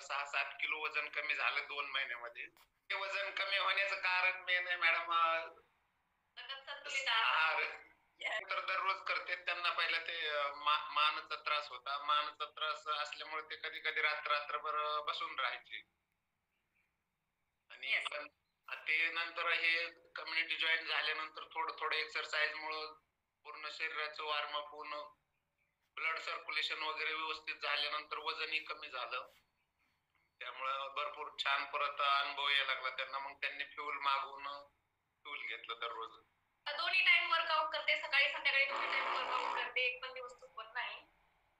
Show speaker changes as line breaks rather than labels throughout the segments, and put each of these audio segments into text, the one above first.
6-7 kilo वजन कमी झालं 2 महिन्यामध्ये. ते वजन कमी होण्याचं कारण मेन आहे मॅडम आहार. तर दररोज करते. त्यांना पहिला ते मानचा त्रास होता. मानचा त्रास असल्यामुळे ते कधी कधी रात्रभर बसून राहायचे. आणि पण ते नंतर हे कम्युनिटी जॉईन झाल्यानंतर थोडं थोडं एक्सरसाइज मुळे पूर्ण शरीराचं वॉर्मअप होऊन ब्लड सर्क्युलेशन वगैरे व्यवस्थित झाल्यानंतर वजनही कमी झालं. त्यामुळं भरपूर छान परत अनुभव यायला लागला त्यांना. मग त्यांनी फ्युल मागवून फ्युल घेतलं दररोज.
दोन्ही टाइम वर्कआउट करते, सकाळी संध्याकाळी दोन्ही टाइम वर्कआउट करते, एक पण दिवस चुकवत नाही.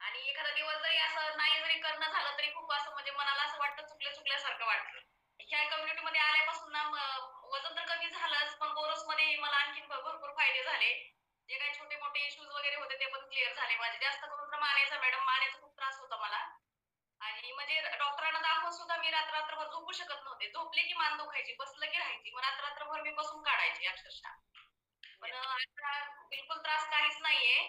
आणि एखादा दिवस जरी असं नाही जरी करणं झालं तरी खूप असं म्हणजे मनाला असं वाटतं चुकल्यासारखं वाटतं. ह्या कम्युनिटीमध्ये आल्यापासून ना वजन तर कमी झालंच, पण मध्ये मला आणखीन भरपूर फायदे झाले. जे काही छोटे मोठे इश्यूज वगैरे होते ते पण क्लिअर झाले माझे. जास्त करून तर मानेचा खूप त्रास होता मला. आणि म्हणजे डॉक्टरांना दाखवून सुद्धा मी रात्रभर झोपू शकत नव्हते. झोपले की मान दुखायची, बसलं की राहायची. मग रात्रभर मी बसून काढायची अक्षरशः. पण आता बिलकुल त्रास काहीच नाहीये.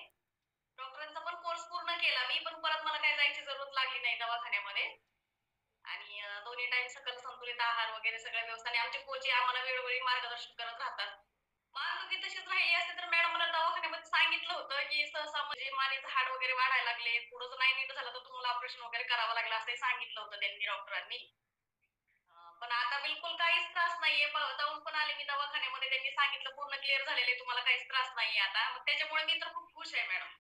डॉक्टरांचा पण कोर्स पूर्ण केला मी, पण परत मला काही जायची जरूरत लागली नाही दवाखान्यामध्ये. आणि दोन्ही टाइम सकल संतुलित आहार वगैरे सगळ्या व्यवस्था. आणि आमचे कोच आम्हाला वेळोवेळी मार्गदर्शन करत राहतात. मानदुखी तशीच राहिली असते तर मॅडम मला दवाखान्यामध्ये सांगितलं होतं की सहसा म्हणजे मानेचं हाड वगैरे वाढायला लागले, पुढं जर नाही नीट झालं तर तुम्हाला ऑपरेशन वगैरे करावं लागलं असंही सांगितलं होतं त्यांनी, डॉक्टरांनी. पण आता बिलकुल काहीच त्रास नाहीये. जाऊन पण आले मी दवाखान्यामध्ये, त्यांनी सांगितलं पूर्ण क्लिअर झालेलं आहे, तुम्हाला काहीच त्रास नाहीये आता. मग त्याच्यामुळे मी तर खूप खुश आहे मॅडम.